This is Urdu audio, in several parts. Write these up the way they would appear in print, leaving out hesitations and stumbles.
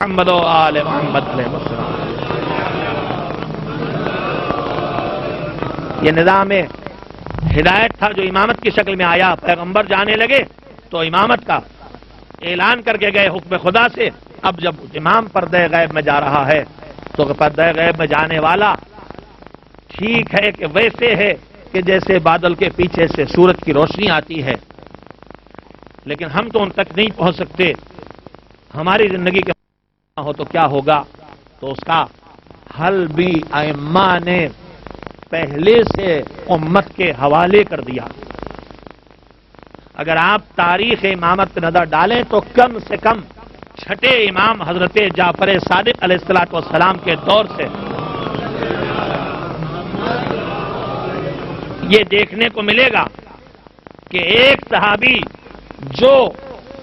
محمد و آل محمد علیہ السلام۔ یہ نظام ہدایت تھا جو امامت کی شکل میں آیا۔ پیغمبر جانے لگے تو امامت کا اعلان کر کے گئے حکم خدا سے۔ اب جب امام پردہ غیب میں جا رہا ہے تو پردہ غیب میں جانے والا ٹھیک ہے کہ ویسے ہے کہ جیسے بادل کے پیچھے سے سورج کی روشنی آتی ہے، لیکن ہم تو ان تک نہیں پہنچ سکتے۔ ہماری زندگی کے ہو تو کیا ہوگا؟ تو اس کا حل بھی ائمہ نے پہلے سے امت کے حوالے کر دیا۔ اگر آپ تاریخ امامت پہ نظر ڈالیں تو کم سے کم چھٹے امام حضرت جعفر صادق علیہ الصلوۃ والسلام کے دور سے یہ دیکھنے کو ملے گا کہ ایک صحابی جو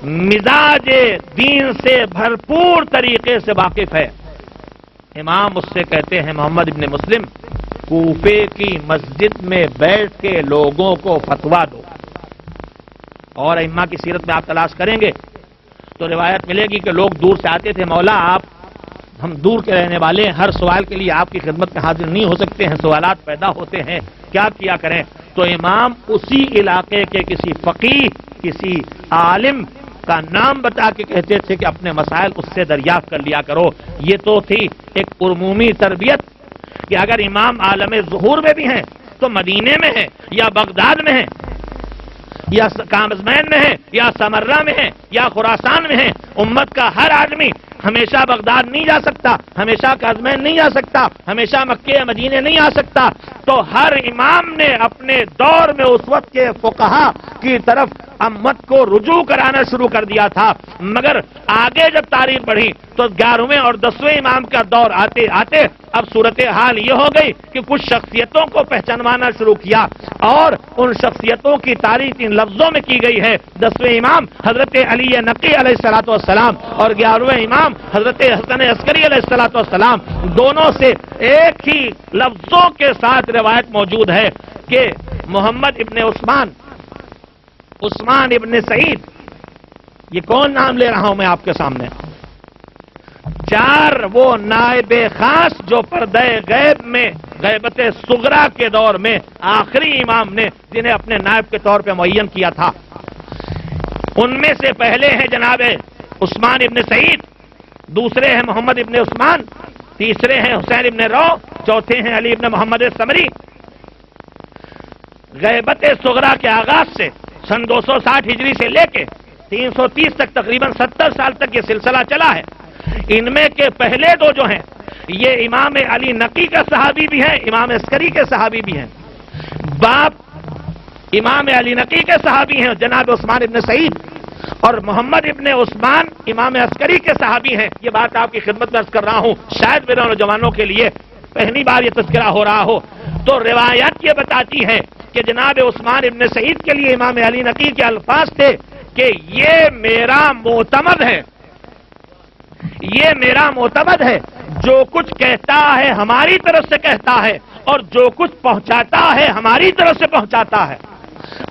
مزاج دین سے بھرپور طریقے سے واقف ہے، امام اس سے کہتے ہیں محمد ابن مسلم کوفے کی مسجد میں بیٹھ کے لوگوں کو فتوا دو۔ اور ائمہ کی سیرت میں آپ تلاش کریں گے تو روایت ملے گی کہ لوگ دور سے آتے تھے، مولا آپ ہم دور کے رہنے والے ہیں، ہر سوال کے لیے آپ کی خدمت میں حاضر نہیں ہو سکتے ہیں، سوالات پیدا ہوتے ہیں، کیا کیا کریں؟ تو امام اسی علاقے کے کسی فقیہ، کسی عالم کا نام بتا کے کہتے تھے کہ اپنے مسائل اس سے دریافت کر لیا کرو۔ یہ تو تھی ایک عمومی تربیت کہ اگر امام عالم ظہور میں بھی ہیں تو مدینے میں ہیں یا بغداد میں ہیں یا کامزمین میں ہیں یا سمرہ میں ہیں یا خراسان میں ہیں، امت کا ہر آدمی ہمیشہ بغداد نہیں جا سکتا، ہمیشہ کازمین نہیں جا سکتا، ہمیشہ مکے یا مدینے نہیں آ سکتا۔ تو ہر امام نے اپنے دور میں اس وقت کے فقہا کی طرف امت کو رجوع کرانا شروع کر دیا تھا، مگر آگے جب تاریخ بڑھی تو 11ویں اور 10ویں امام کا دور آتے آتے اب صورتحال یہ ہو گئی کہ کچھ شخصیتوں کو پہچانوانا شروع کیا، اور ان شخصیتوں کی تعریف ان لفظوں میں کی گئی ہے: 10ویں امام حضرت علی نقی علیہ الصلوۃ والسلام اور 11ویں امام حضرت حسن عسکری علیہ الصلوۃ والسلام، دونوں سے ایک ہی لفظوں کے ساتھ روایت موجود ہے کہ محمد ابن عثمان ابن سعید، یہ کون نام لے رہا ہوں میں آپ کے سامنے؟ 4 وہ نائب خاص جو پردہ غیب میں غیبت صغرا کے دور میں آخری امام نے جنہیں اپنے نائب کے طور پہ معین کیا تھا، ان میں سے پہلے ہیں جناب عثمان ابن سعید، دوسرے ہیں محمد ابن عثمان، تیسرے ہیں حسین ابن رو، چوتھے ہیں علی ابن محمد سمری۔ غیبت صغرا کے آغاز سے سن 260 ہجری سے لے کے 330 تک تقریباً 70 سال تک یہ سلسلہ چلا ہے۔ ان میں کے پہلے 2 جو ہیں یہ امام علی نقی کا صحابی بھی ہیں، امام عسکری کے صحابی بھی ہیں۔ باپ امام علی نقی کے صحابی ہیں جناب عثمان ابن سعید، اور محمد ابن عثمان امام عسکری کے صحابی ہیں۔ یہ بات آپ کی خدمت میں عرض کر رہا ہوں، شاید میرے نوجوانوں کے لیے پہلی بار یہ تذکرہ ہو رہا ہو۔ تو روایت یہ بتاتی ہے کہ جناب عثمان ابن سعید کے لیے امام علی نقی کے الفاظ تھے کہ یہ میرا معتمد ہے، یہ میرا معتمد ہے، جو کچھ کہتا ہے ہماری طرف سے کہتا ہے اور جو کچھ پہنچاتا ہے ہماری طرف سے پہنچاتا ہے۔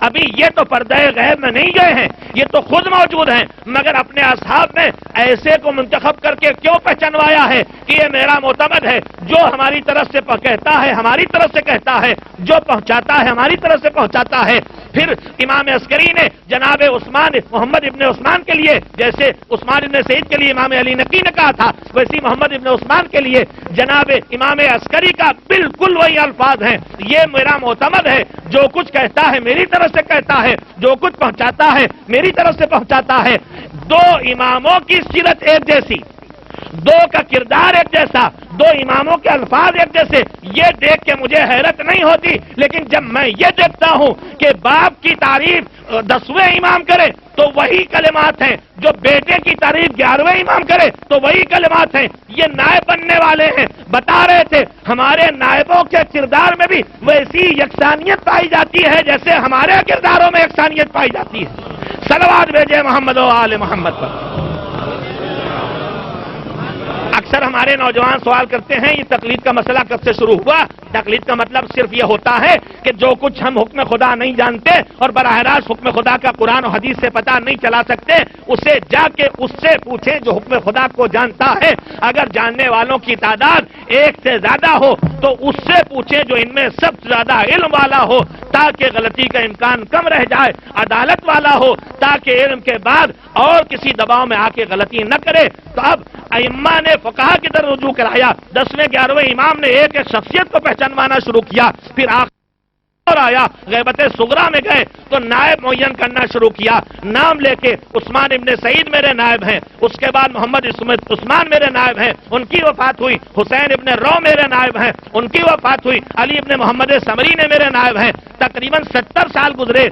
ابھی یہ تو پردہ غیب میں نہیں گئے ہیں، یہ تو خود موجود ہیں، مگر اپنے اصحاب میں ایسے کو منتخب کر کے کیوں پہچانوایا ہے کہ یہ میرا معتمد ہے، جو ہماری طرف سے کہتا ہے ہماری طرف سے کہتا ہے، جو پہنچاتا ہے ہماری طرف سے پہنچاتا ہے۔ پھر امام عسکری نے جناب عثمان محمد ابن عثمان کے لیے جیسے عثمان ابن سعید کے لیے امام علی نقی نے کہا تھا، ویسی محمد ابن عثمان کے لیے جناب امام عسکری کا بالکل وہی الفاظ ہیں: یہ میرا معتمد ہے، جو کچھ کہتا ہے میری طرف سے کہتا ہے، جو کچھ پہنچاتا ہے میری طرف سے پہنچاتا ہے۔ 2 اماموں کی سیرت ایک جیسی، 2 کا کردار ایک جیسا، 2 اماموں کے الفاظ ایک جیسے، یہ دیکھ کے مجھے حیرت نہیں ہوتی، لیکن جب میں یہ دیکھتا ہوں کہ باپ کی تعریف 10ویں امام کرے تو وہی کلمات ہیں، جو بیٹے کی تعریف 11ویں امام کرے تو وہی کلمات ہیں۔ یہ نائب بننے والے ہیں، بتا رہے تھے ہمارے نائبوں کے کردار میں بھی ویسی یکسانیت پائی جاتی ہے جیسے ہمارے کرداروں میں یکسانیت پائی جاتی ہے۔ صلوات بھیجے محمد و آل محمد پر۔ اکثر ہمارے نوجوان سوال کرتے ہیں یہ تقلید کا مسئلہ کب سے شروع ہوا؟ تقلید کا مطلب صرف یہ ہوتا ہے کہ جو کچھ ہم حکم خدا نہیں جانتے اور براہ راست حکم خدا کا قرآن و حدیث سے پتہ نہیں چلا سکتے، اسے جا کے اس سے پوچھیں جو حکم خدا کو جانتا ہے۔ اگر جاننے والوں کی تعداد ایک سے زیادہ ہو تو اس سے پوچھیں جو ان میں سب سے زیادہ علم والا ہو، تاکہ غلطی کا امکان کم رہ جائے، عدالت والا ہو تاکہ علم کے بعد اور کسی دباؤ میں آ کے غلطی نہ کرے۔ تو اب ائمہ نے فقہا کی طرف رجوع کرایا، 10ویں 11ویں امام نے ایک ایک شخصیت کو پہچانوانا شروع کیا، پھر اور آیا غیبت صغرا میں گئے تو نائب معین کرنا شروع کیا، نام لے کے عثمان ابن سعید میرے نائب ہیں، اس کے بعد محمد عثمان میرے نائب ہیں، ان کی وفات ہوئی، حسین ابن رو میرے نائب ہیں، ان کی وفات ہوئی، علی ابن محمد سمری نے میرے نائب ہیں۔ تقریباً 70 سال گزرے،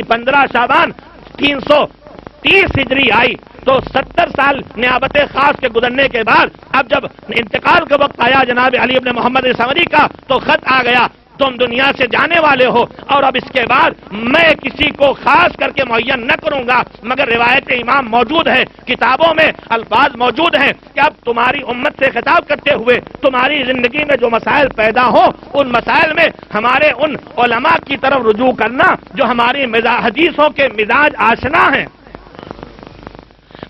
15 شعبان 330 ہجری آئی تو 70 سال نیابت خاص کے گزرنے کے بعد اب جب انتقال کا وقت آیا جناب علی ابن محمد سمری کا تو خط آ گیا، تم دنیا سے جانے والے ہو اور اب اس کے بعد میں کسی کو خاص کر کے معین نہ کروں گا، مگر روایت امام موجود ہے، کتابوں میں الفاظ موجود ہیں کہ اب تمہاری امت سے خطاب کرتے ہوئے تمہاری زندگی میں جو مسائل پیدا ہو ان مسائل میں ہمارے ان علماء کی طرف رجوع کرنا جو ہماری حدیثوں کے مزاج آشنا ہیں۔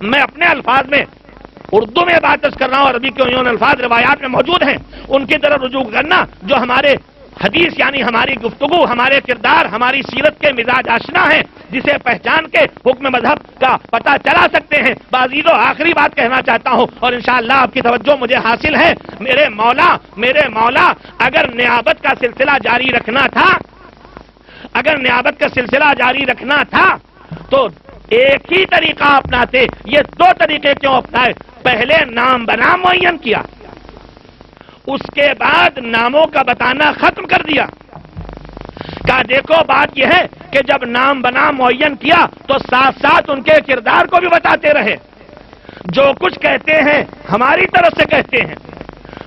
میں اپنے الفاظ میں اردو میں بات کر رہا ہوں، عربی کے ان الفاظ روایات میں موجود ہیں، ان کی طرف رجوع کرنا جو ہمارے حدیث یعنی ہماری گفتگو، ہمارے کردار، ہماری سیرت کے مزاج آشنا ہیں، جسے پہچان کے حکم مذہب کا پتہ چلا سکتے ہیں۔ بعزیزو آخری بات کہنا چاہتا ہوں اور انشاءاللہ آپ کی توجہ مجھے حاصل ہے، میرے مولا اگر نیابت کا سلسلہ جاری رکھنا تھا تو ایک ہی طریقہ اپناتے، یہ 2 طریقے کیوں اپنائے؟ پہلے نام بنام معین کیا، اس کے بعد ناموں کا بتانا ختم کر دیا۔ کہا دیکھو بات یہ ہے کہ جب نام بنام معین کیا تو ساتھ ساتھ ان کے کردار کو بھی بتاتے رہے، جو کچھ کہتے ہیں ہماری طرف سے کہتے ہیں،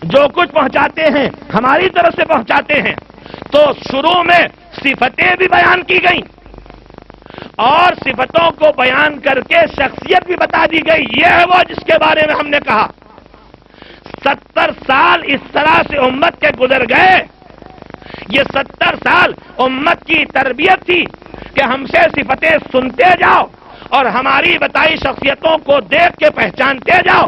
جو کچھ پہنچاتے ہیں ہماری طرف سے پہنچاتے ہیں۔ تو شروع میں صفتیں بھی بیان کی گئیں اور صفتوں کو بیان کر کے شخصیت بھی بتا دی گئی، یہ ہے وہ جس کے بارے میں ہم نے کہا 70 سال اس طرح سے امت کے گزر گئے۔ یہ 70 سال امت کی تربیت تھی کہ ہم سے صفتیں سنتے جاؤ اور ہماری بتائی شخصیتوں کو دیکھ کے پہچانتے جاؤ۔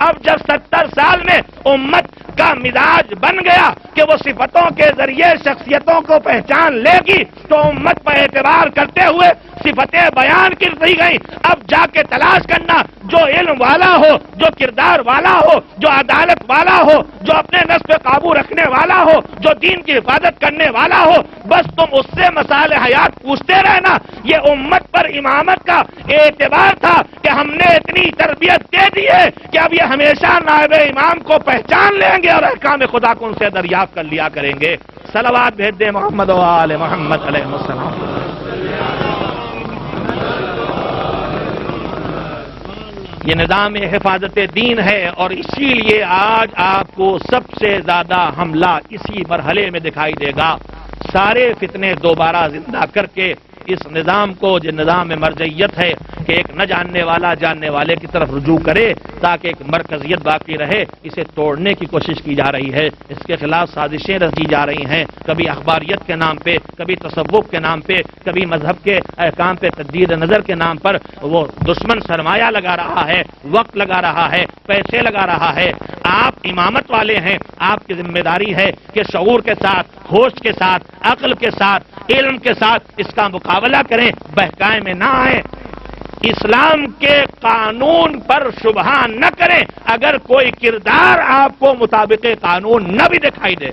اب جب 70 سال میں امت کا مزاج بن گیا کہ وہ صفتوں کے ذریعے شخصیتوں کو پہچان لے گی تو امت پر اعتبار کرتے ہوئے صفتیں بیان کی گئی۔ اب جا کے تلاش کرنا جو علم والا ہو، جو کردار والا ہو، جو عدالت والا ہو، جو اپنے نفس پہ قابو رکھنے والا ہو، جو دین کی حفاظت کرنے والا ہو، بس تم اس سے مسائل حیات پوچھتے رہنا۔ یہ امت پر امامت کا اعتبار تھا کہ ہم نے اتنی تربیت دے دی ہے کہ اب یہ ہمیشہ نائب امام کو پہچان لیں گے اور احکام خدا کو ان سے دریافت کر لیا کریں گے۔ صلوات بھیج دیں محمد و آل محمد علیہ السلام۔ یہ نظام حفاظت دین ہے اور اسی لیے آج آپ کو سب سے زیادہ حملہ اسی مرحلے میں دکھائی دے گا۔ سارے فتنے دوبارہ زندہ کر کے اس نظام کو، جو نظام مرجعیت ہے کہ ایک نہ جاننے والا جاننے والے کی طرف رجوع کرے تاکہ ایک مرکزیت باقی رہے، اسے توڑنے کی کوشش کی جا رہی ہے۔ اس کے خلاف سازشیں رچی جا رہی ہیں، کبھی اخباریت کے نام پہ، کبھی تصوف کے نام پہ، کبھی مذہب کے احکام پہ تجدید نظر کے نام پر وہ دشمن سرمایہ لگا رہا ہے، وقت لگا رہا ہے، پیسے لگا رہا ہے۔ آپ امامت والے ہیں، آپ کی ذمہ داری ہے کہ شعور کے ساتھ، ہوش کے ساتھ، عقل کے ساتھ، علم کے ساتھ اس کا مقابلہ کریں، بہکائے میں نہ آئیں، اسلام کے قانون پر شبہ نہ کریں اگر کوئی کردار آپ کو مطابق قانون نہ بھی دکھائی دے۔